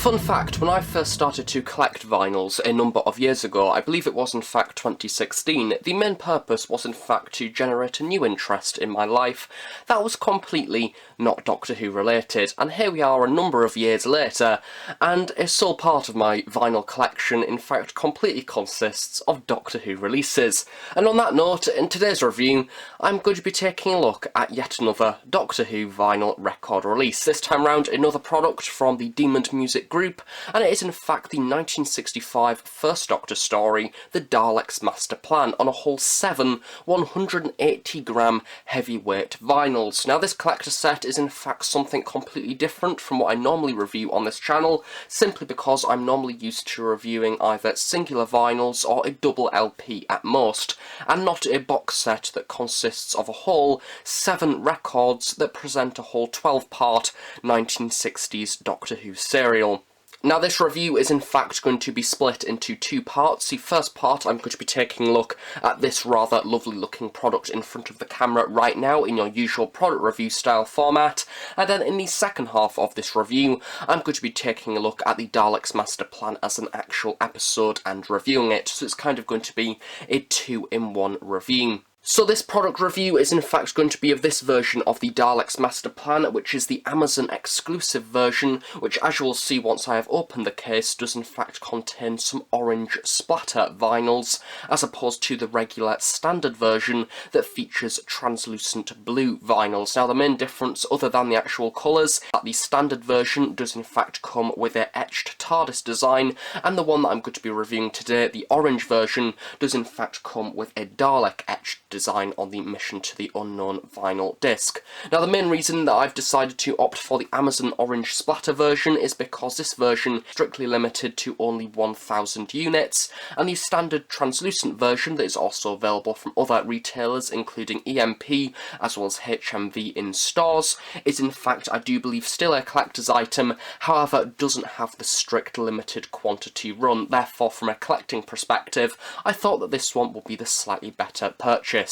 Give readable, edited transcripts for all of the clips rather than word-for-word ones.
Fun fact, when I first started to collect vinyls a number of years ago, I believe it was in fact 2016, the main purpose was in fact to generate a new interest in my life that was completely not Doctor Who related, and here we are a number of years later, and a sole part of my vinyl collection in fact completely consists of Doctor Who releases. And on that note, in today's review, I'm going to be taking a look at yet another Doctor Who vinyl record release, this time round another product from the Demon Music group, and it is in fact the 1965 First Doctor story, The Daleks Masterplan, on a whole 7 180-gram heavyweight vinyls. Now this collector set is in fact something completely different from what I normally review on this channel, simply because I'm normally used to reviewing either singular vinyls or a double LP at most, and not a box set that consists of a whole 7 records that present a whole 12-part 1960s Doctor Who serial. Now this review is in fact going to be split into 2 parts. The first part I'm going to be taking a look at this rather lovely looking product in front of the camera right now in your usual product review style format, and then in the second half of this review I'm going to be taking a look at the Daleks Masterplan as an actual episode and reviewing it, so it's kind of going to be a 2-in-1 review. So this product review is in fact going to be of this version of the Daleks Masterplan, which is the Amazon exclusive version, which, as you will see once I have opened the case, does in fact contain some orange splatter vinyls, as opposed to the regular standard version that features translucent blue vinyls. Now the main difference, other than the actual colours, that the standard version does in fact come with a etched TARDIS design, and the one that I'm going to be reviewing today, the orange version, does in fact come with a Dalek etched design on the Mission to the Unknown vinyl disc. Now the main reason that I've decided to opt for the Amazon orange splatter version is because this version is strictly limited to only 1,000 units, and the standard translucent version that is also available from other retailers including EMP as well as HMV in stores is in fact, I do believe, still a collector's item, however doesn't have the strict limited quantity run. Therefore, from a collecting perspective, I thought that this one would be the slightly better purchase.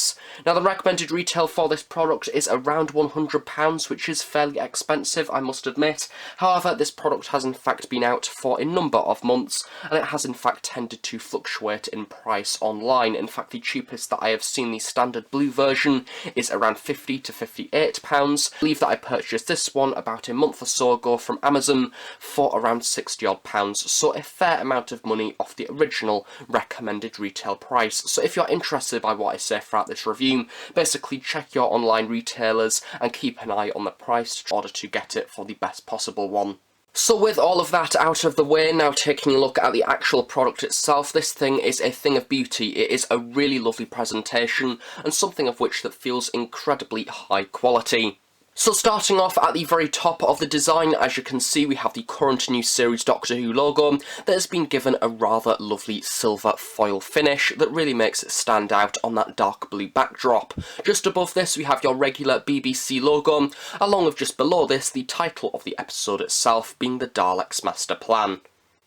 Now the recommended retail for this product is around £100, which is fairly expensive, I must admit. However, this product has in fact been out for a number of months, and it has in fact tended to fluctuate in price online. In fact, the cheapest that I have seen, the standard blue version, is around £50 to £58. I believe that I purchased this one about a month or so ago from Amazon for around £60 odd, so a fair amount of money off the original recommended retail price. So if you're interested by what I say throughout this review, basically check your online retailers and keep an eye on the price in order to get it for the best possible one. So with all of that out of the way, now taking a look at the actual product itself, this thing is a thing of beauty. It is a really lovely presentation, and something of which that feels incredibly high quality. So starting off at the very top of the design, as you can see, we have the current new series Doctor Who logo that has been given a rather lovely silver foil finish that really makes it stand out on that dark blue backdrop. Just above this we have your regular BBC logo, along with just below this the title of the episode itself being The Daleks Masterplan.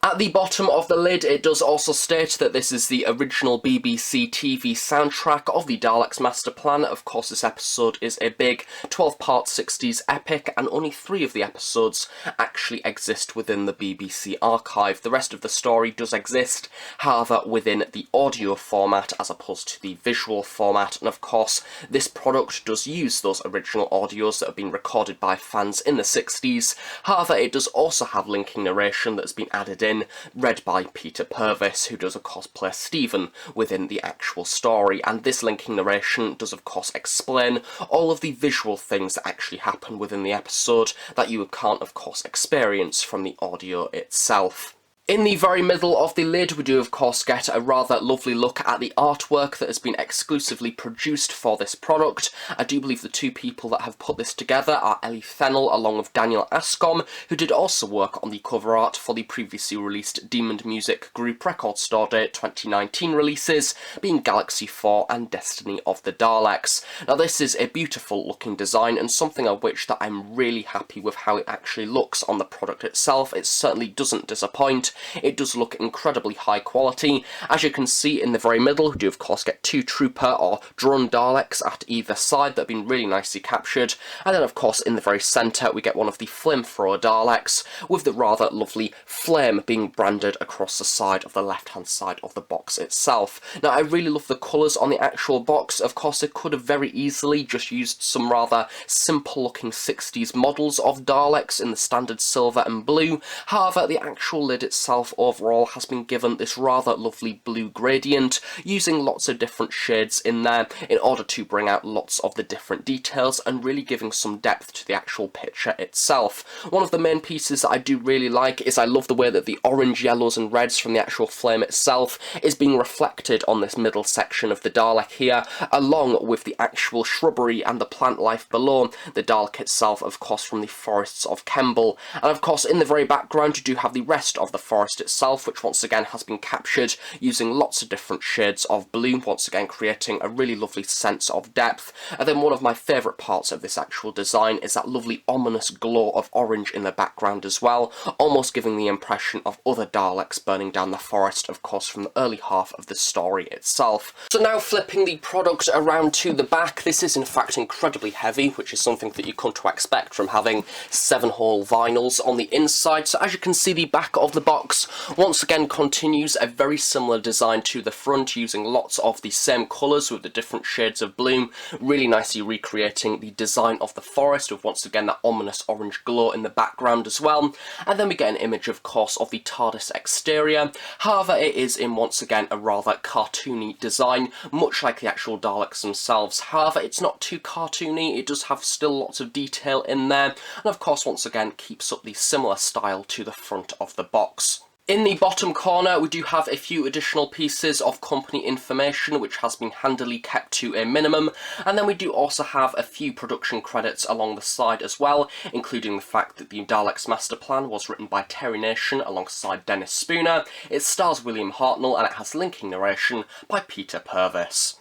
At the bottom of the lid it does also state that this is the original BBC TV soundtrack of the Daleks Masterplan. Of course this episode is a big 12-part 60s epic, and only 3 of the episodes actually exist within the BBC archive. The rest of the story does exist, however within the audio format as opposed to the visual format, and of course this product does use those original audios that have been recorded by fans in the 60s. However, it does also have linking narration that has been added in, read by Peter Purvis, who does of course play Stephen within the actual story, and this linking narration does of course explain all of the visual things that actually happen within the episode that you can't of course experience from the audio itself. In the very middle of the lid we do of course get a rather lovely look at the artwork that has been exclusively produced for this product. I do believe the 2 people that have put this together are Ellie Fennell along with Daniel Ascom, who did also work on the cover art for the previously released Demon Music Group Record Store Day 2019 releases, being Galaxy 4 and Destiny of the Daleks. Now this is a beautiful looking design, and something of which that I'm really happy with how it actually looks on the product itself. It certainly doesn't disappoint, it does look incredibly high quality. As you can see in the very middle, we do of course get two trooper or drone Daleks at either side that have been really nicely captured, and then of course in the very centre we get one of the flamethrower Daleks with the rather lovely flame being branded across the side of the left hand side of the box itself. Now I really love the colours on the actual box. Of course they could have very easily just used some rather simple looking 60s models of Daleks in the standard silver and blue. However, the actual lid itself overall has been given this rather lovely blue gradient, using lots of different shades in there in order to bring out lots of the different details and really giving some depth to the actual picture itself. One of the main pieces that I do really like is I love the way that the orange, yellows and reds from the actual flame itself is being reflected on this middle section of the Dalek here, along with the actual shrubbery and the plant life below the Dalek itself, of course from the forests of Kemble. And of course in the very background you do have the rest of the forest itself, which once again has been captured using lots of different shades of blue, once again creating a really lovely sense of depth. And then one of my favourite parts of this actual design is that lovely ominous glow of orange in the background as well, almost giving the impression of other Daleks burning down the forest, of course from the early half of the story itself. So now flipping the product around to the back, this is in fact incredibly heavy, which is something that you come to expect from having 7-hole vinyls on the inside. So as you can see, the back of the box once again continues a very similar design to the front, using lots of the same colours with the different shades of blue, really nicely recreating the design of the forest with once again that ominous orange glow in the background as well. And then we get an image of course of the TARDIS exterior. However, it is in once again a rather cartoony design, much like the actual Daleks themselves. However, it's not too cartoony, it does have still lots of detail in there, and of course once again keeps up the similar style to the front of the box. In the bottom corner we do have a few additional pieces of company information which has been handily kept to a minimum, and then we do also have a few production credits along the side as well, including the fact that the Daleks Masterplan was written by Terry Nation alongside Dennis Spooner. It stars William Hartnell and it has linking narration by Peter Purvis.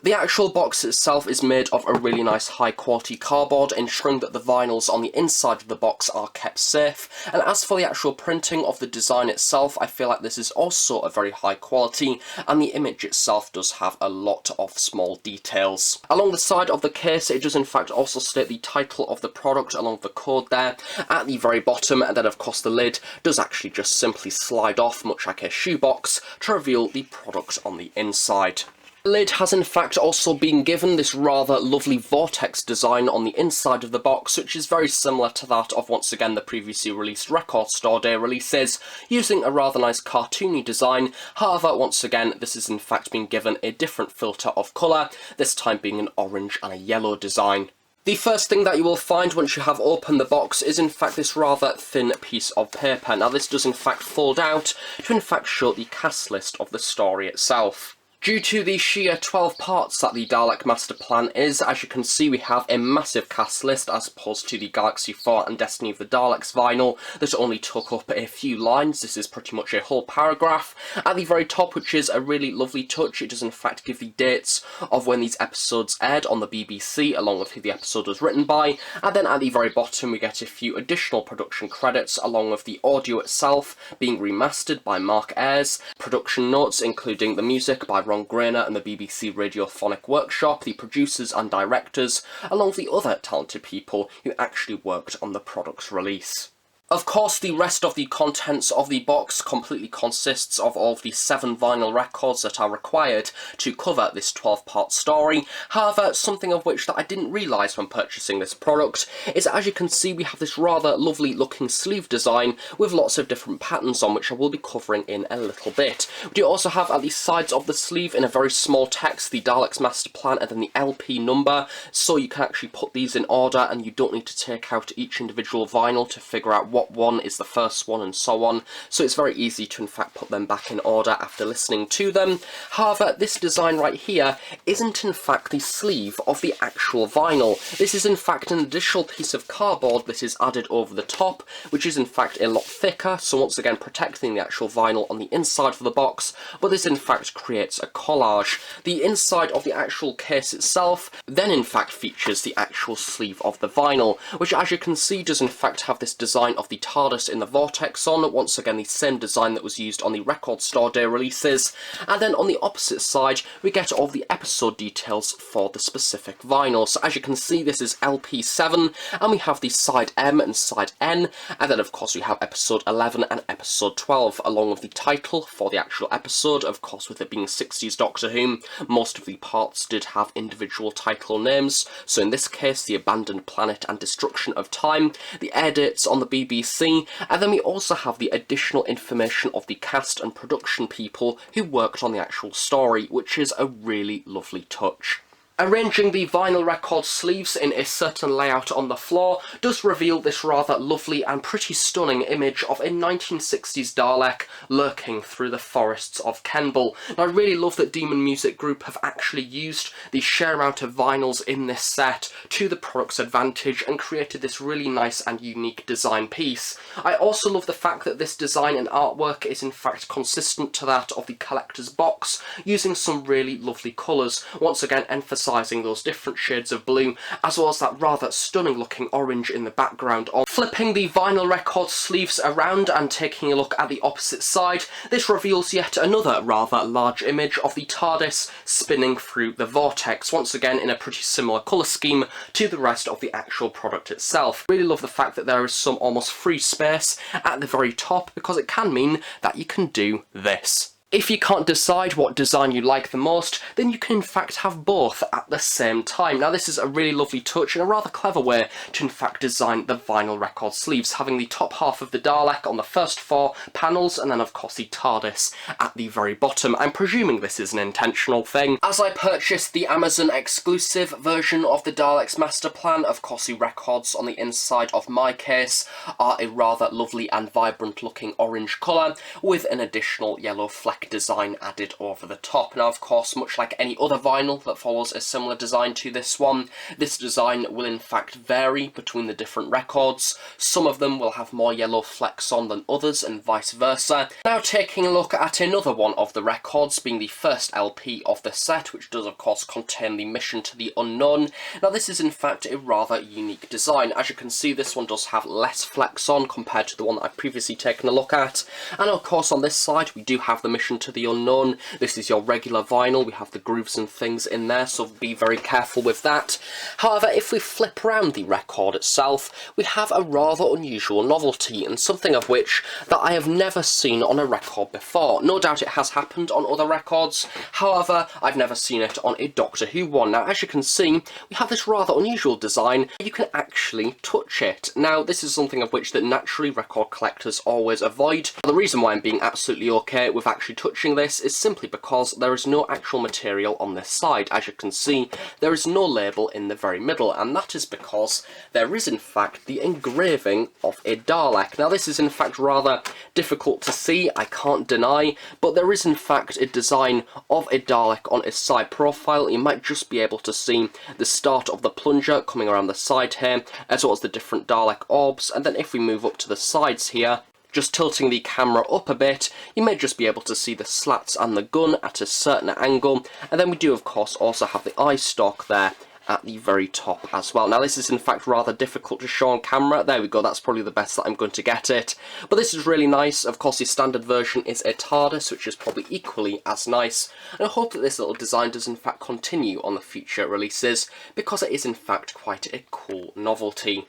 The actual box itself is made of a really nice high quality cardboard, ensuring that the vinyls on the inside of the box are kept safe. And as for the actual printing of the design itself, I feel like this is also a very high quality, and the image itself does have a lot of small details. Along the side of the case it does in fact also state the title of the product along the code there at the very bottom, and then of course the lid does actually just simply slide off, much like a shoebox, to reveal the product on the inside. The lid has in fact also been given this rather lovely vortex design on the inside of the box, which is very similar to that of once again the previously released Record Store Day releases, using a rather nice cartoony design. However, once again this is in fact been given a different filter of colour, this time being an orange and a yellow design. The first thing that you will find once you have opened the box is in fact this rather thin piece of paper. Now this does in fact fold out to in fact show the cast list of the story itself. Due to the sheer 12 parts that the Dalek Masterplan is, as you can see we have a massive cast list as opposed to the Galaxy 4 and Destiny of the Daleks vinyl that only took up a few lines. This is pretty much a whole paragraph. At the very top, which is a really lovely touch, it does in fact give the dates of when these episodes aired on the BBC along with who the episode was written by, and then at the very bottom we get a few additional production credits along with the audio itself being remastered by Mark Ayres, production notes including the music by Ron Grainer and the BBC Radiophonic Workshop, the producers and directors, along with the other talented people who actually worked on the product's release. Of course, the rest of the contents of the box completely consists of all of the 7 vinyl records that are required to cover this 12-part story. However, something of which that I didn't realise when purchasing this product is that, as you can see, we have this rather lovely looking sleeve design with lots of different patterns on, which I will be covering in a little bit. We do also have at the sides of the sleeve in a very small text the Daleks Masterplan and then the LP number, so you can actually put these in order and you don't need to take out each individual vinyl to figure out what one is the first one and so on, so it's very easy to in fact put them back in order after listening to them. However, this design right here isn't in fact the sleeve of the actual vinyl. This is in fact an additional piece of cardboard that is added over the top, which is in fact a lot thicker, so once again protecting the actual vinyl on the inside of the box, but this in fact creates a collage. The inside of the actual case itself then in fact features the actual sleeve of the vinyl, which as you can see does in fact have this design of have the TARDIS in the Vortex on, once again the same design that was used on the Record Store Day releases, and then on the opposite side we get all the episode details for the specific vinyl. So as you can see, this is LP7, and we have the side M and side N, and then of course we have episode 11 and episode 12, along with the title for the actual episode. Of course, with it being 60s Doctor Who, most of the parts did have individual title names, so in this case The Abandoned Planet and Destruction of Time, the air dates on the BBC, and then we also have the additional information of the cast and production people who worked on the actual story, which is a really lovely touch. Arranging the vinyl record sleeves in a certain layout on the floor does reveal this rather lovely and pretty stunning image of a 1960s Dalek lurking through the forests of Kenball. And I really love that Demon Music Group have actually used the sheer amount of vinyls in this set to the product's advantage and created this really nice and unique design piece. I also love the fact that this design and artwork is in fact consistent to that of the collector's box, using some really lovely colours, once again emphasising those different shades of blue, as well as that rather stunning looking orange in the background. Flipping the vinyl record sleeves around and taking a look at the opposite side, this reveals yet another rather large image of the TARDIS spinning through the vortex, once again in a pretty similar colour scheme to the rest of the actual product itself. Really love the fact that there is some almost free space at the very top, because it can mean that you can do this. If you can't decide what design you like the most, then you can in fact have both at the same time. Now this is a really lovely touch and a rather clever way to in fact design the vinyl record sleeves, having the top half of the Dalek on the first 4 panels, and then of course the TARDIS at the very bottom. I'm presuming this is an intentional thing. As I purchased the Amazon exclusive version of the Daleks Masterplan, of course the records on the inside of my case are a rather lovely and vibrant looking orange colour, with an additional yellow fleck design added over the top. Now of course, much like any other vinyl that follows a similar design to this one, this design will in fact vary between the different records. Some of them will have more yellow flecks on than others, and vice versa. Now taking a look at another one of the records, being the first LP of the set, which does of course contain the Mission to the Unknown. Now this is in fact a rather unique design. As you can see, this one does have less flecks on compared to the one that I've previously taken a look at, and of course on this side we do have the Mission to the Unknown. This is your regular vinyl. We have the grooves and things in there, so be very careful with that. However, if we flip around the record itself, we have a rather unusual novelty, and something of which that I have never seen on a record before. No doubt it has happened on other records, however I've never seen it on a Doctor Who one. Now as you can see, we have this rather unusual design. You can actually touch it. Now this is something of which that naturally record collectors always avoid. The reason why I'm being absolutely okay with actually touching this is simply because there is no actual material on this side. As you can see, there is no label in the very middle, and that is because there is in fact the engraving of a Dalek. Now this is in fact rather difficult to see, I can't deny, but there is in fact a design of a Dalek on its side profile. You might just be able to see the start of the plunger coming around the side here, as well as the different Dalek orbs, and then if we move up to the sides here, just tilting the camera up a bit, you may just be able to see the slats and the gun at a certain angle, and then we do of course also have the eye stalk there at the very top as well. Now this is in fact rather difficult to show on camera. There we go, that's probably the best that I'm going to get it. But this is really nice. Of course the standard version is a TARDIS, which is probably equally as nice, and I hope that this little design does in fact continue on the future releases, because it is in fact quite a cool novelty.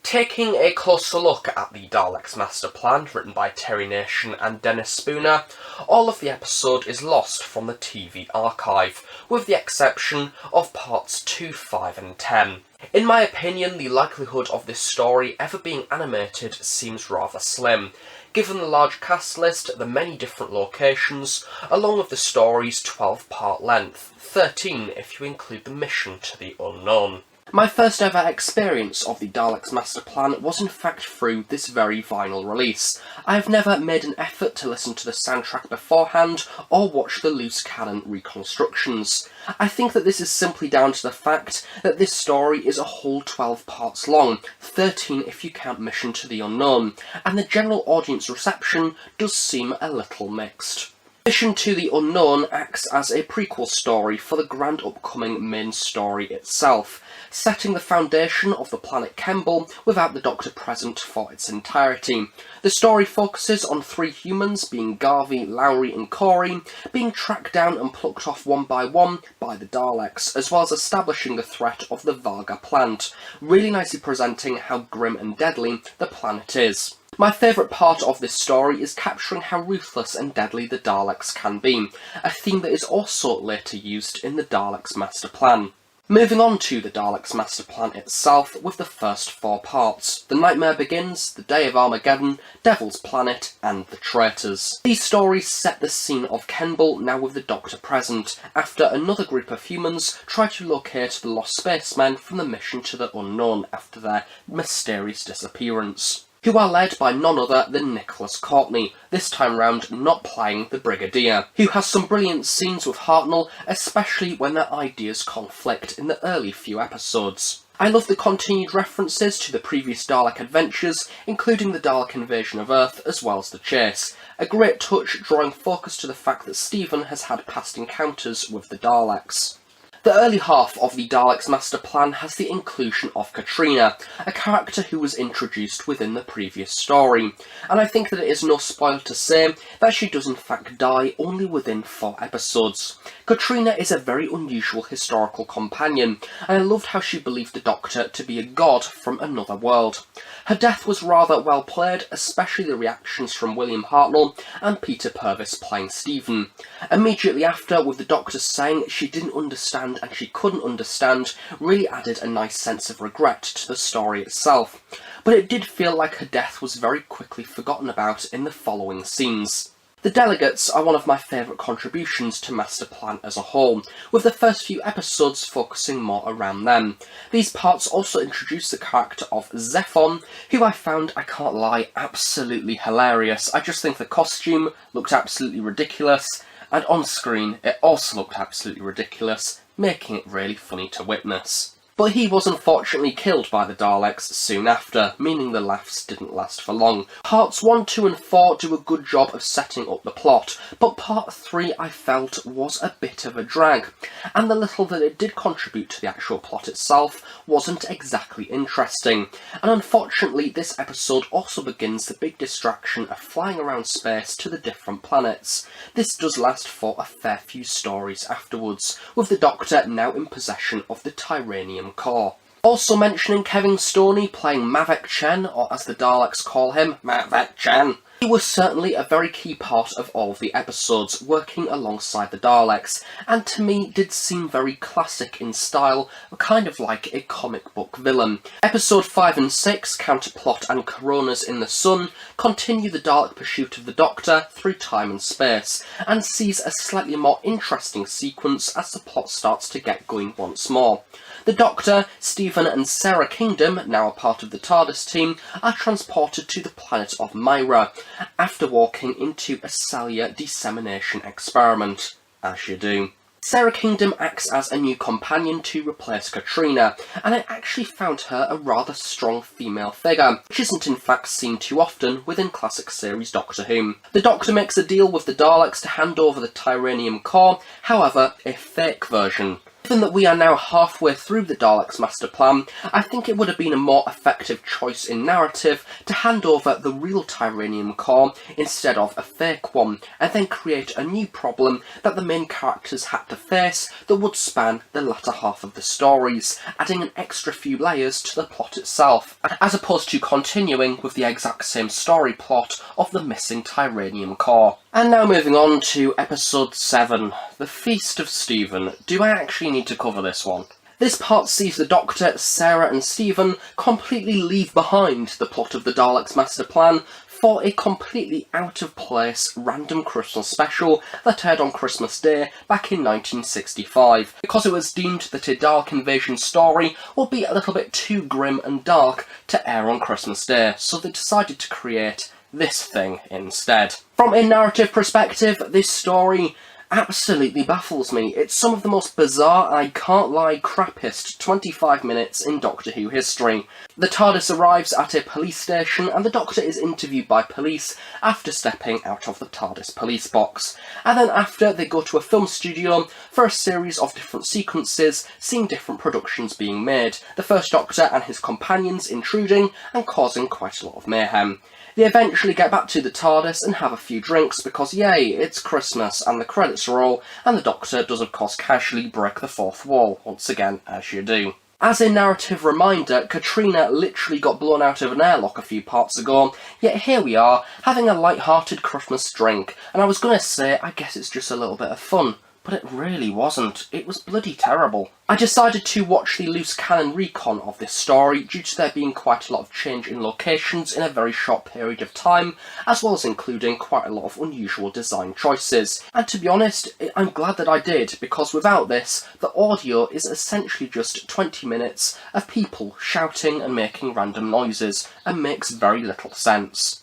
Taking a closer look at the Daleks Masterplan, written by Terry Nation and Dennis Spooner, all of the episode is lost from the TV archive, with the exception of parts 2, 5 and 10. In my opinion, the likelihood of this story ever being animated seems rather slim, given the large cast list, the many different locations, along with the story's 12-part length, 13 if you include the Mission to the Unknown. My first ever experience of the Daleks Masterplan was in fact through this very vinyl release. I have never made an effort to listen to the soundtrack beforehand or watch the loose cannon reconstructions. I think that this is simply down to the fact that this story is a whole 12 parts long, 13 if you count Mission to the Unknown, and the general audience reception does seem a little mixed. Mission to the Unknown acts as a prequel story for the grand upcoming main story itself, setting the foundation of the planet Kemble without the Doctor present for its entirety. The story focuses on 3 humans, being Garvey, Lowry and Corey, being tracked down and plucked off one by the Daleks, as well as establishing the threat of the Varga plant, really nicely presenting how grim and deadly the planet is. My favourite part of this story is capturing how ruthless and deadly the Daleks can be, a theme that is also later used in the Daleks Masterplan. Moving on to the Daleks Masterplan itself with the first 4 parts: The Nightmare Begins, The Day of Armageddon, Devil's Planet and The Traitors. These stories set the scene of Kemble, now with the Doctor present, after another group of humans try to locate the lost spacemen from the mission to the unknown after their mysterious disappearance, who are led by none other than Nicholas Courtney, this time round not playing the Brigadier, who has some brilliant scenes with Hartnell, especially when their ideas conflict in the early few episodes. I love the continued references to the previous Dalek adventures, including the Dalek invasion of Earth as well as the chase, a great touch drawing focus to the fact that Stephen has had past encounters with the Daleks. The early half of the Daleks Masterplan has the inclusion of Katrina, a character who was introduced within the previous story, and I think that it is no spoiler to say that she does in fact die only within 4 episodes. Katrina is a very unusual historical companion, and I loved how she believed the Doctor to be a god from another world. Her death was rather well played, especially the reactions from William Hartnell and Peter Purvis playing Stephen. Immediately after, with the Doctor saying she didn't understand and she couldn't understand, really added a nice sense of regret to the story itself. But it did feel like her death was very quickly forgotten about in the following scenes. The delegates are one of my favourite contributions to Masterplan as a whole, with the first few episodes focusing more around them. These parts also introduce the character of Zephon, who I found, I can't lie, absolutely hilarious. I just think the costume looked absolutely ridiculous, and on screen it also looked absolutely ridiculous, making it really funny to witness. But he was unfortunately killed by the Daleks soon after, meaning the laughs didn't last for long. Parts 1, 2 and 4 do a good job of setting up the plot, but part 3 I felt was a bit of a drag, and the little that it did contribute to the actual plot itself wasn't exactly interesting. And unfortunately this episode also begins the big distraction of flying around space to the different planets. This does last for a fair few stories afterwards, with the Doctor now in possession of the Tyranium core. Also mentioning Kevin Stoney playing Mavek Chen, or as the Daleks call him, Mavek Chen. He was certainly a very key part of all of the episodes, working alongside the Daleks, and to me did seem very classic in style, kind of like a comic book villain. Episode 5 and 6, Counterplot and Coronas in the Sun, continue the Dalek pursuit of the Doctor through time and space, and sees a slightly more interesting sequence as the plot starts to get going once more. The Doctor, Stephen and Sarah Kingdom, now a part of the TARDIS team, are transported to the planet of Myra, after walking into a cellular dissemination experiment, as you do. Sarah Kingdom acts as a new companion to replace Katrina, and I actually found her a rather strong female figure, which isn't in fact seen too often within classic series Doctor Who. The Doctor makes a deal with the Daleks to hand over the Tyranium core, however, a fake version. Given that we are now halfway through the Daleks Masterplan, I think it would have been a more effective choice in narrative to hand over the real Tyranium core instead of a fake one, and then create a new problem that the main characters had to face that would span the latter half of the stories, adding an extra few layers to the plot itself, as opposed to continuing with the exact same story plot of the missing Tyranium core. And now moving on to episode 7, The Feast of Stephen. Do I actually need to cover this one? This part sees the Doctor, Sarah and Stephen completely leave behind the plot of the Daleks Masterplan for a completely out-of-place random Christmas special that aired on Christmas Day back in 1965, because it was deemed that a Dalek invasion story would be a little bit too grim and dark to air on Christmas Day, so they decided to create this thing instead. From a narrative perspective, this story, absolutely baffles me. It's some of the most bizarre, I can't lie, crappiest 25 minutes in Doctor Who history. The TARDIS arrives at a police station and the Doctor is interviewed by police after stepping out of the TARDIS police box. And then after, they go to a film studio for a series of different sequences, seeing different productions being made, the First Doctor and his companions intruding and causing quite a lot of mayhem. They eventually get back to the TARDIS and have a few drinks because yay, it's Christmas, and the credits roll, and the Doctor does of course casually break the fourth wall, once again, as you do. As a narrative reminder, Katrina literally got blown out of an airlock a few parts ago, yet here we are, having a light-hearted Christmas drink, and I was gonna say, I guess it's just a little bit of fun. But it really wasn't. It was bloody terrible. I decided to watch the loose cannon recon of this story due to there being quite a lot of change in locations in a very short period of time, as well as including quite a lot of unusual design choices. And to be honest, I'm glad that I did, because without this, the audio is essentially just 20 minutes of people shouting and making random noises, and makes very little sense.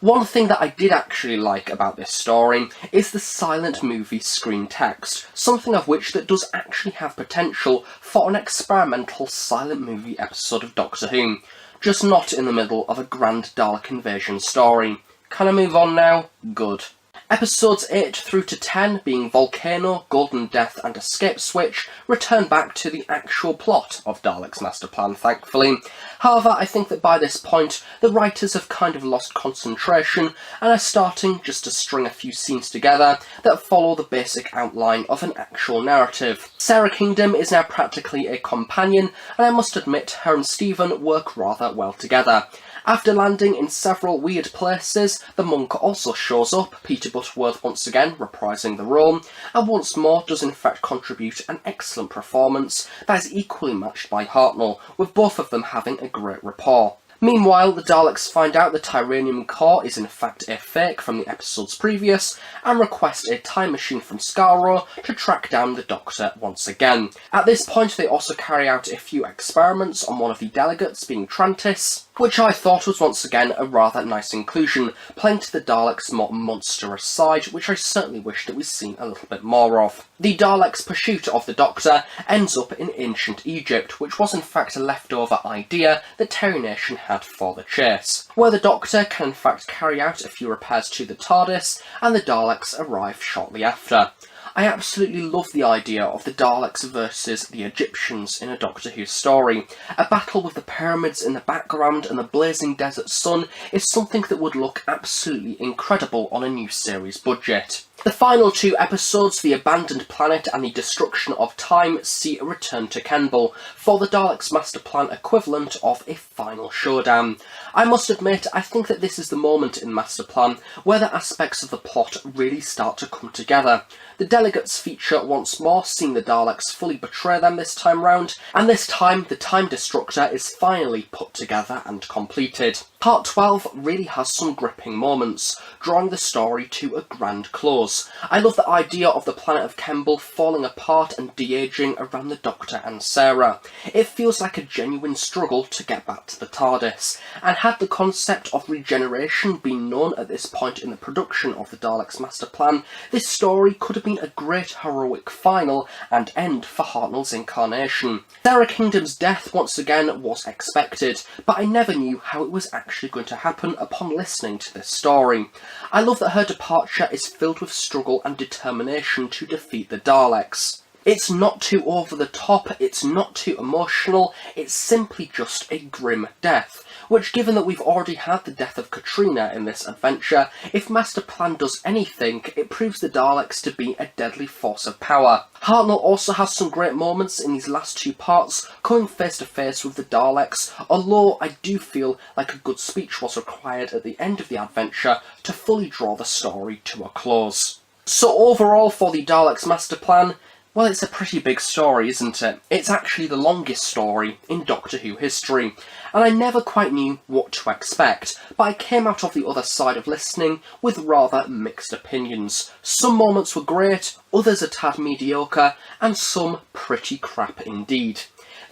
One thing that I did actually like about this story is the silent movie screen text, something of which that does actually have potential for an experimental silent movie episode of Doctor Who, just not in the middle of a grand Dalek invasion story. Can I move on now? Good. Episodes 8 through to 10, being Volcano, Golden Death and Escape Switch, return back to the actual plot of Daleks Masterplan, thankfully. However, I think that by this point, the writers have kind of lost concentration and are starting just to string a few scenes together that follow the basic outline of an actual narrative. Sarah Kingdom is now practically a companion, and I must admit her and Stephen work rather well together. After landing in several weird places, the monk also shows up, Peter Butterworth once again reprising the role, and once more does in fact contribute an excellent performance that is equally matched by Hartnell, with both of them having a great rapport. Meanwhile, the Daleks find out the Tyranium core is in fact a fake from the episodes previous, and request a time machine from Skaro to track down the Doctor once again. At this point, they also carry out a few experiments on one of the delegates, being Trantis, which I thought was once again a rather nice inclusion, playing to the Daleks' more monstrous side, which I certainly wish that we'd seen a little bit more of. The Daleks' pursuit of the Doctor ends up in ancient Egypt, which was in fact a leftover idea that Terry Nation had for the chase, where the Doctor can in fact carry out a few repairs to the TARDIS, and the Daleks arrive shortly after. I absolutely love the idea of the Daleks versus the Egyptians in a Doctor Who story. A battle with the pyramids in the background and the blazing desert sun is something that would look absolutely incredible on a new series budget. The final two episodes, The Abandoned Planet and The Destruction of Time, see a return to Kenball for the Daleks Masterplan equivalent of a final showdown. I must admit, I think that this is the moment in Masterplan where the aspects of the plot really start to come together. The delegates feature once more, seeing the Daleks fully betray them this time round, and this time the Time Destructor is finally put together and completed. Part 12 really has some gripping moments, drawing the story to a grand close. I love the idea of the planet of Kemble falling apart and de-aging around the Doctor and Sarah. It feels like a genuine struggle to get back to the TARDIS, and had the concept of regeneration been known at this point in the production of the Daleks Masterplan, this story could have been a great heroic final and end for Hartnell's incarnation. Sarah Kingdom's death once again was expected, but I never knew how it was actually going to happen upon listening to this story. I love that her departure is filled with struggle and determination to defeat the Daleks. It's not too over the top, it's not too emotional, it's simply just a grim death, which, given that we've already had the death of Katrina in this adventure, if Masterplan does anything, it proves the Daleks to be a deadly force of power. Hartnell also has some great moments in these last two parts, coming face to face with the Daleks, although I do feel like a good speech was required at the end of the adventure to fully draw the story to a close. So overall for the Daleks Masterplan, well, it's a pretty big story, isn't it? It's actually the longest story in Doctor Who history, and I never quite knew what to expect, but I came out of the other side of listening with rather mixed opinions. Some moments were great, others a tad mediocre, and some pretty crap indeed.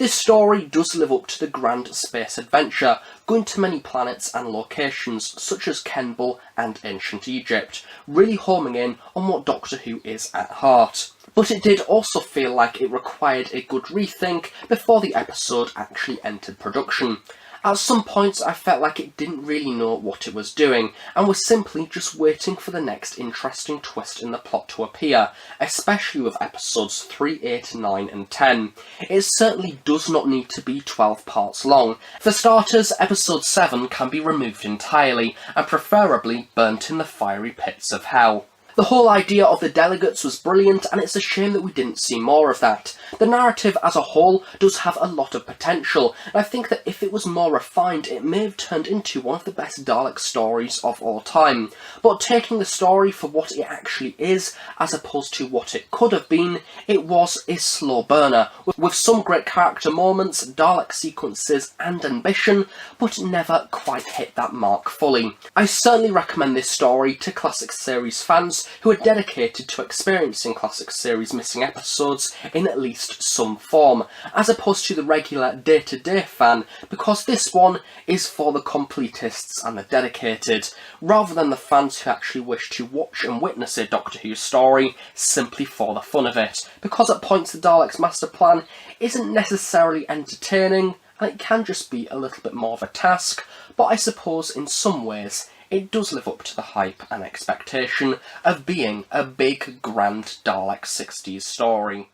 This story does live up to the grand space adventure, going to many planets and locations such as Kenbul and ancient Egypt, really homing in on what Doctor Who is at heart. But it did also feel like it required a good rethink before the episode actually entered production. At some points I felt like it didn't really know what it was doing, and was simply just waiting for the next interesting twist in the plot to appear, especially with episodes 3, 8, 9 and 10. It certainly does not need to be 12 parts long. For starters, episode 7 can be removed entirely, and preferably burnt in the fiery pits of hell. The whole idea of the delegates was brilliant, and it's a shame that we didn't see more of that. The narrative as a whole does have a lot of potential, and I think that if it was more refined, it may have turned into one of the best Dalek stories of all time. But taking the story for what it actually is, as opposed to what it could have been, it was a slow burner, with some great character moments, Dalek sequences and ambition, but never quite hit that mark fully. I certainly recommend this story to classic series fans who are dedicated to experiencing classic series missing episodes in at least some form, as opposed to the regular day-to-day fan, because this one is for the completists and the dedicated, rather than the fans who actually wish to watch and witness a Doctor Who story simply for the fun of it, because at points the Daleks Masterplan isn't necessarily entertaining, and it can just be a little bit more of a task, but I suppose in some ways it does live up to the hype and expectation of being a big, grand Dalek 60s story.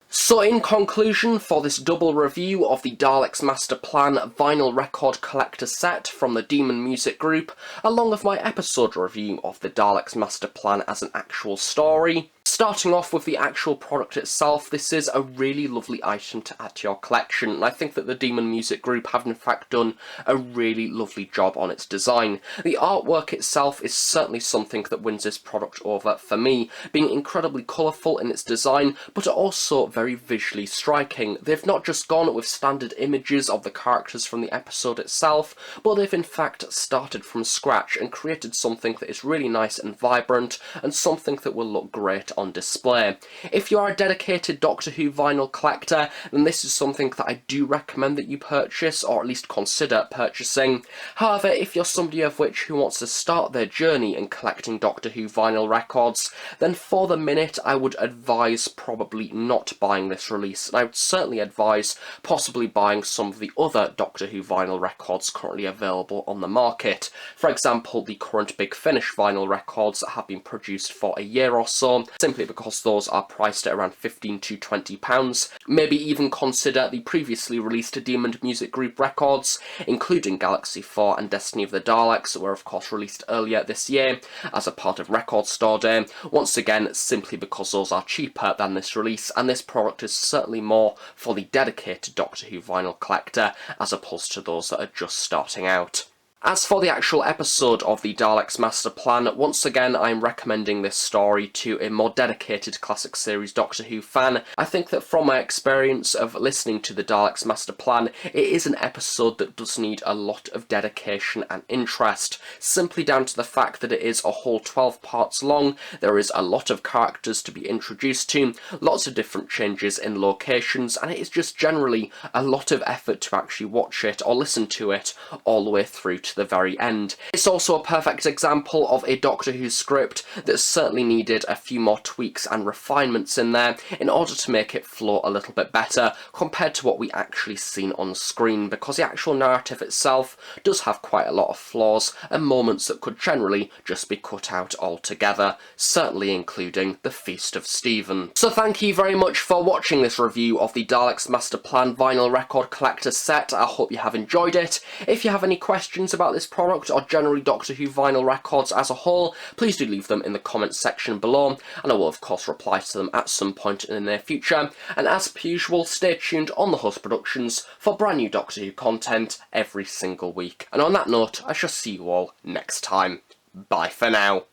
So in conclusion, for this double review of the Daleks Masterplan vinyl record collector set from the Demon Music Group, along with my episode review of the Daleks Masterplan as an actual story, starting off with the actual product itself, this is a really lovely item to add to your collection, and I think that the Demon Music Group have in fact done a really lovely job on its design. The artwork itself is certainly something that wins this product over for me, being incredibly colourful in its design, but also very visually striking. They've not just gone with standard images of the characters from the episode itself, but they've in fact started from scratch and created something that is really nice and vibrant, and something that will look great on display. If you are a dedicated Doctor Who vinyl collector, then this is something that I do recommend that you purchase, or at least consider purchasing. However, if you're somebody of which who wants to start their journey in collecting Doctor Who vinyl records, then for the minute I would advise probably not buying this release, and I would certainly advise possibly buying some of the other Doctor Who vinyl records currently available on the market. For example, the current Big Finish vinyl records that have been produced for a year or so, simply because those are priced at around £15 to £20. Maybe even consider the previously released Demon Music Group records, including Galaxy 4 and Destiny of the Daleks, that were of course released earlier this year as a part of Record Store Day, once again simply because those are cheaper than this release, and this product is certainly more for the dedicated Doctor Who vinyl collector as opposed to those that are just starting out. As for the actual episode of the Daleks Masterplan, once again I'm recommending this story to a more dedicated classic series Doctor Who fan. I think that from my experience of listening to the Daleks Masterplan, it is an episode that does need a lot of dedication and interest, simply down to the fact that it is a whole 12 parts long. There is a lot of characters to be introduced to, lots of different changes in locations, and it is just generally a lot of effort to actually watch it or listen to it all the way through to the very end. It's also a perfect example of a Doctor Who script that certainly needed a few more tweaks and refinements in there in order to make it flow a little bit better compared to what we actually seen on screen, because the actual narrative itself does have quite a lot of flaws and moments that could generally just be cut out altogether, certainly including the Feast of Stephen. So thank you very much for watching this review of the Daleks Masterplan vinyl record collector set. I hope you have enjoyed it. If you have any questions about this product or generally Doctor Who vinyl records as a whole, please do leave them in the comments section below, and I will of course reply to them at some point in the near future. And as per usual, stay tuned on the Host Productions for brand new Doctor Who content every single week. And on that note, I shall see you all next time. Bye for now.